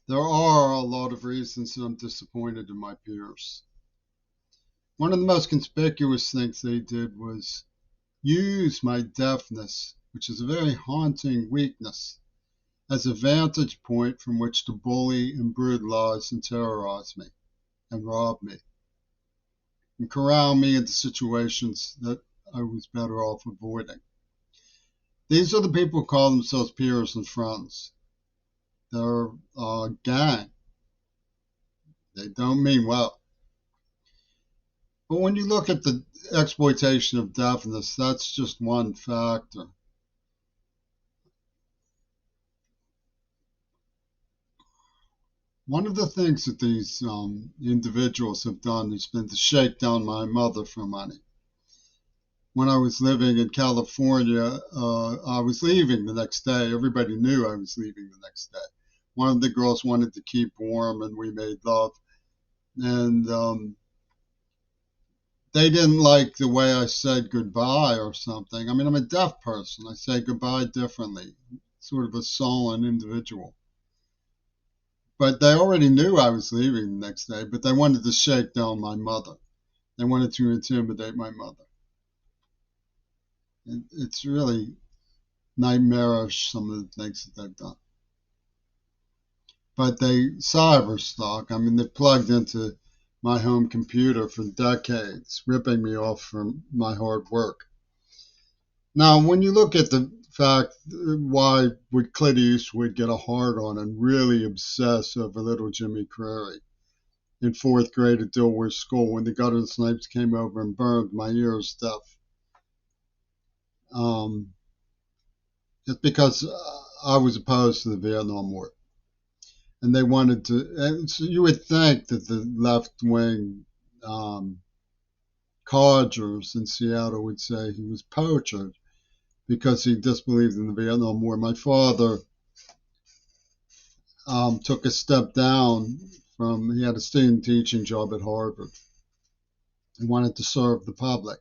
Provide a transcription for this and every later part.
There are a lot of reasons that I'm disappointed in my peers. One of the most conspicuous things they did was use my deafness, which is a very haunting weakness, as a vantage point from which to bully and brutalize and terrorize me and rob me and corral me into situations that I was better off avoiding. These are the people who call themselves peers and friends. They're a gang. They don't mean well. But when you look at the exploitation of deafness, that's just one factor. One of the things that these individuals have done has been to shake down my mother for money. When I was living in California, I was leaving the next day. Everybody knew I was leaving the next day. One of the girls wanted to keep warm, and we made love. And they didn't like the way I said goodbye or something. I mean, I'm a deaf person. I say goodbye differently, sort of a sullen individual. But they already knew I was leaving the next day, but they wanted to shake down my mother. They wanted to intimidate my mother. It's really nightmarish, some of the things that they've done. But they cyber stalk. I mean, they plugged into my home computer for decades, ripping me off from my hard work. Now, when you look at the fact why would Clint Eastwood get a hard on and really obsess over little Jimmy Prairie in fourth grade at Dilworth School when the gutter snipes came over and burned my ears deaf, um, it's because I was opposed to the Vietnam War. And they wanted to, and so you would think that the left wing um, codgers in Seattle would say he was poacher because he disbelieved in the Vietnam War. My father took a step down he had a student teaching job at Harvard. He wanted to serve the public.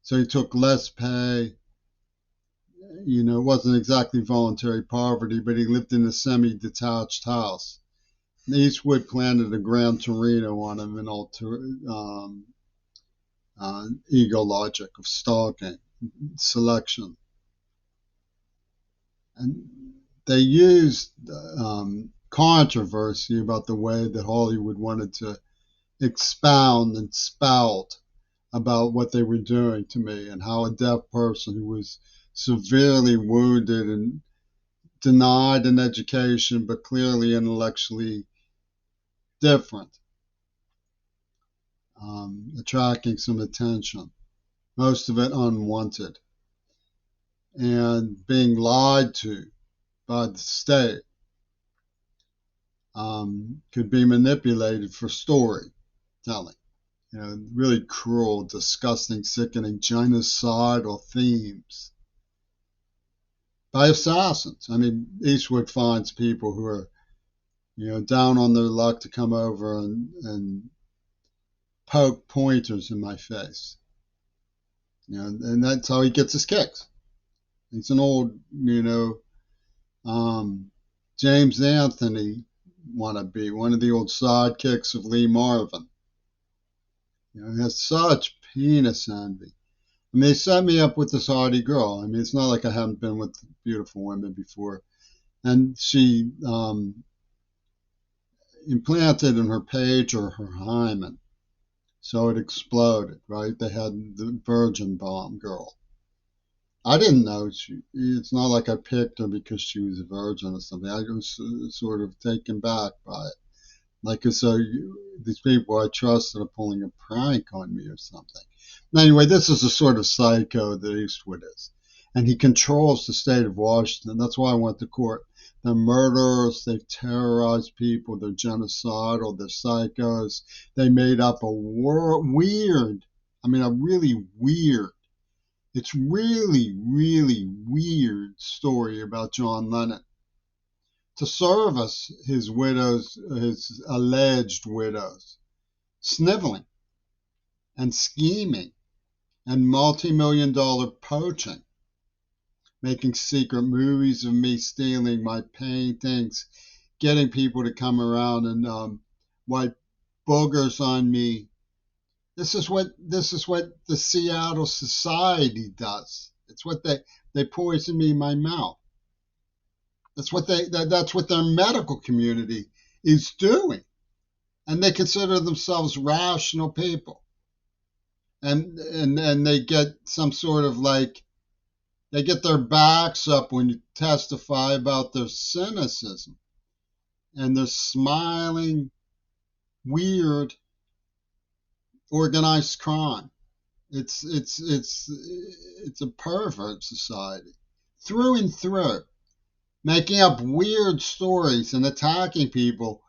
So he took less pay. It wasn't exactly voluntary poverty, but he lived in a semi detached house. Eastwood planted a Gran Torino on him in ego logic of stalking, selection. And they used controversy about the way that Hollywood wanted to expound and spout about what they were doing to me and how a deaf person who was severely wounded and denied an education but clearly intellectually different, attracting some attention, most of it unwanted, and being lied to by the state, could be manipulated for storytelling. Really cruel, disgusting, sickening, genocidal themes by assassins. I mean, Eastwood finds people who are, down on their luck to come over and poke pointers in my face. And that's how he gets his kicks. He's an old, James Anthony wannabe, one of the old sidekicks of Lee Marvin. He has such penis envy. I mean, they set me up with this haughty girl. I mean, it's not like I haven't been with beautiful women before. And she implanted in her pager her hymen. So it exploded, right? They had the virgin bomb girl. I didn't know it's not like I picked her because she was a virgin or something. I was sort of taken back by it. Like as though these people I trusted are pulling a prank on me or something. Anyway, this is the sort of psycho that Eastwood is. And he controls the state of Washington. That's why I went to court. They're murderers. They've terrorized people. They're genocidal. They're psychos. They made up a really weird, it's really, really weird story about John Lennon to service his widows, his alleged widows, sniveling and scheming and multi-million dollar poaching, making secret movies of me stealing my paintings, getting people to come around and wipe boogers on me. This is what the Seattle society does. It's what they poison me in my mouth. That's what their medical community is doing, and they consider themselves rational people, and they get some sort of like they get their backs up when you testify about their cynicism and their smiling, weird, organized crime. It's a pervert society through and through, making up weird stories and attacking people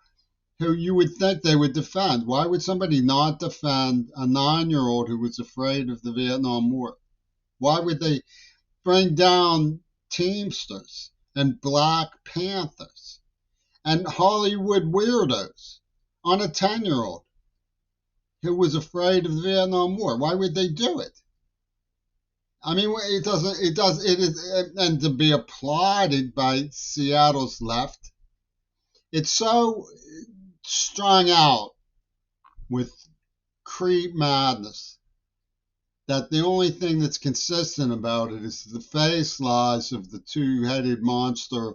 who you would think they would defend. Why would somebody not defend a 9-year-old who was afraid of the Vietnam War? Why would they bring down Teamsters and Black Panthers and Hollywood weirdos on a 10-year-old who was afraid of the Vietnam War? Why would they do it? I mean, it is, and to be applauded by Seattle's left, it's so strung out with creep madness that the only thing that's consistent about it is the face lies of the two-headed monster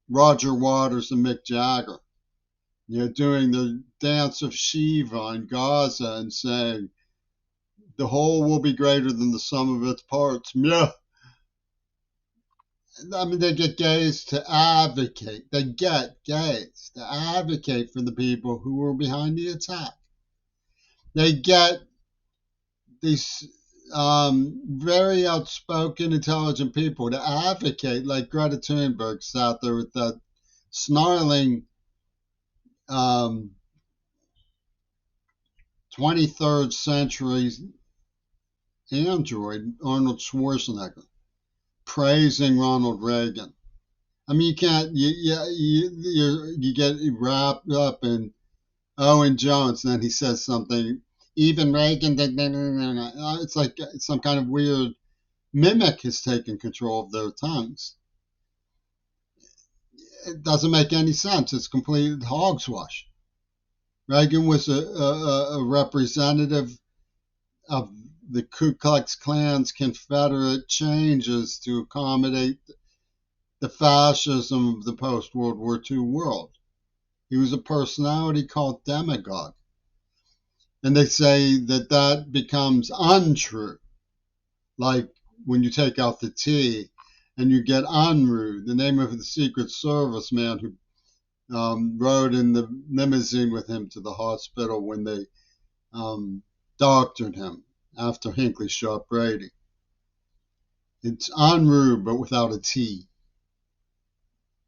Roger Waters and Mick Jagger, doing the dance of Shiva in Gaza and saying, the whole will be greater than the sum of its parts. Yeah. I mean, they get gays to advocate. They get gays to advocate for the people who were behind the attack. They get these very outspoken, intelligent people to advocate, like Greta Thunberg sat there with that snarling 23rd century android, Arnold Schwarzenegger, praising Ronald Reagan. I mean, you can't, you get wrapped up in Owen Jones, and then he says something, even Reagan did, it's like some kind of weird mimic has taken control of their tongues. It doesn't make any sense. It's complete hogswash. Reagan was a representative of the Ku Klux Klan's Confederate changes to accommodate the fascism of the post-World War II world. He was a personality called demagogue. And they say that that becomes untrue, like when you take out the T and you get Unruh, the name of the Secret Service man who rode in the limousine with him to the hospital when they doctored him after Hinckley shot Brady. It's Unruh, but without a T.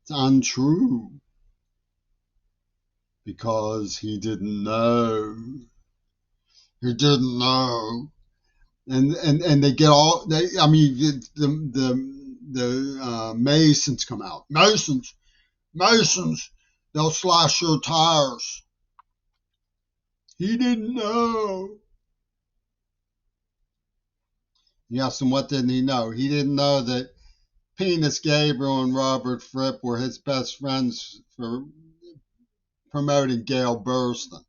It's untrue because he didn't know. He didn't know, and they get all they. I mean, the Masons come out. Masons. They'll slash your tires. He didn't know. You asked him what didn't he know? He didn't know that Penis Gabriel and Robert Fripp were his best friends for promoting Gail Burston.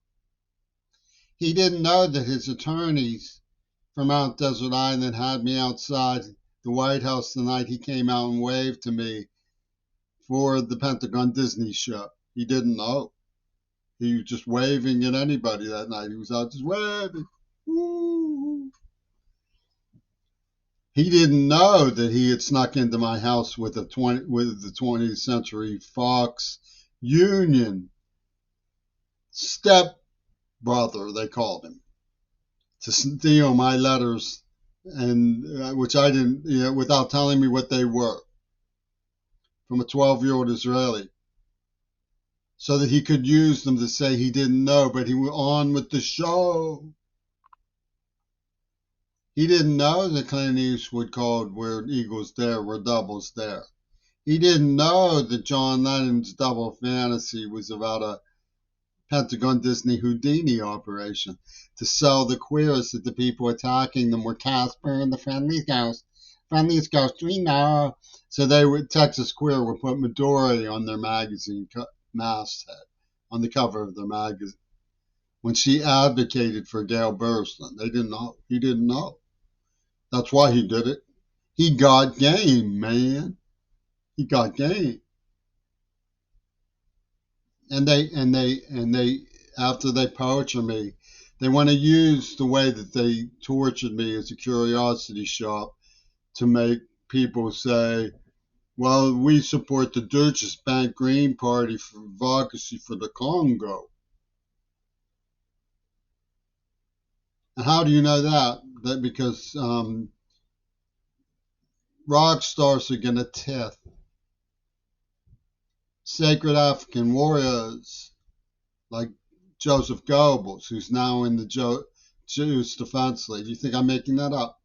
He didn't know that his attorneys from Mount Desert Island had me outside the White House the night he came out and waved to me for the Pentagon Disney show. He didn't know. He was just waving at anybody that night. He was out just waving. Woo. He didn't know that he had snuck into my house with the 20th Century Fox Union step brother, they called him, to steal my letters, and which I didn't, without telling me what they were, from a 12-year-old Israeli, so that he could use them to say he didn't know, but he went on with the show. He didn't know that Clint Eastwood called Where Eagles Dare, Where Doubles Dare. He didn't know that John Lennon's Double Fantasy was about a Pentagon Disney Houdini operation to sell the queers that the people attacking them were Casper and the Friendliest Ghost we know. So Texas Queer would put Midori on their magazine masthead on the cover of their magazine when she advocated for Gail Burslem. They didn't know. He didn't know. That's why he did it. He got game, man. He got game. And they after they torture me, they want to use the way that they tortured me as a curiosity shop to make people say, well, we support the Duchess Bank Green Party for advocacy for the Congo. And how do you know that? That because rock stars are going to tith sacred African warriors like Joseph Goebbels, who's now in the Jewish Defense League. You think I'm making that up?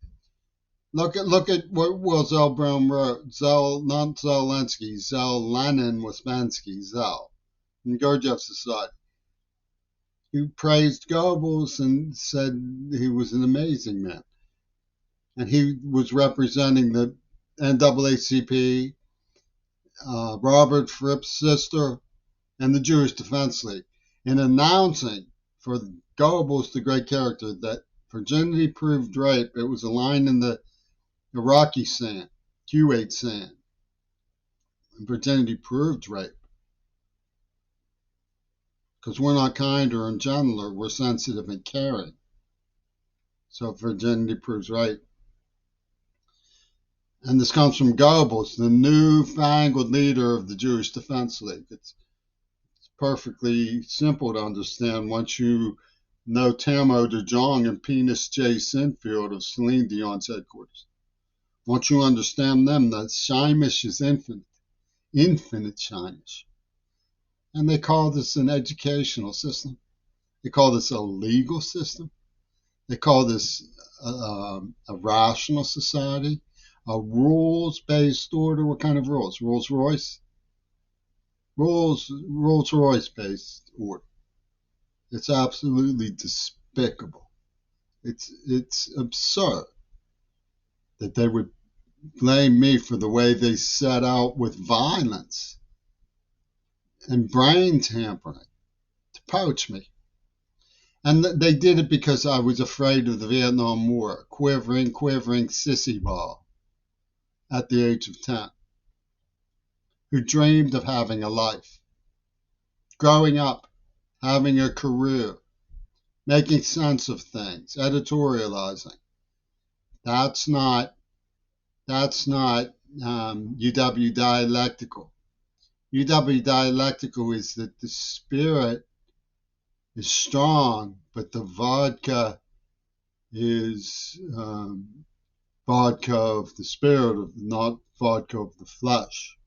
Look at what Zell Brown wrote. Not Zelensky, Zell Lenin Waspansky, Zell, in Gurdjieff Society. He praised Goebbels and said he was an amazing man. And he was representing the NAACP, Robert Fripp's sister, and the Jewish Defense League, in announcing for Goebbels, the great character, that virginity proved rape. It was a line in the Iraqi sand, Kuwait sand. And virginity proved rape. Because we're not kinder and gentler, we're sensitive and caring. So virginity proves rape. And this comes from Goebbels, the newfangled leader of the Jewish Defense League. It's perfectly simple to understand once you know Tamo de Jong and Penis J. Sinfield of Celine Dion's headquarters. Once you understand them, that Sheimish is infinite Sheimish. And they call this an educational system. They call this a legal system. They call this a rational society, a rules-based order. What kind of rules? Rolls-Royce? Rolls-Royce based order. It's absolutely despicable. It's absurd that they would blame me for the way they set out with violence and brain tampering to poach me. And they did it because I was afraid of the Vietnam War, quivering sissy ball at the age of 10, who dreamed of having a life, growing up, having a career, making sense of things, editorializing. That's not UW dialectical. UW dialectical is that the spirit is strong, but the vodka is vodka of the spirit, not vodka of the flesh.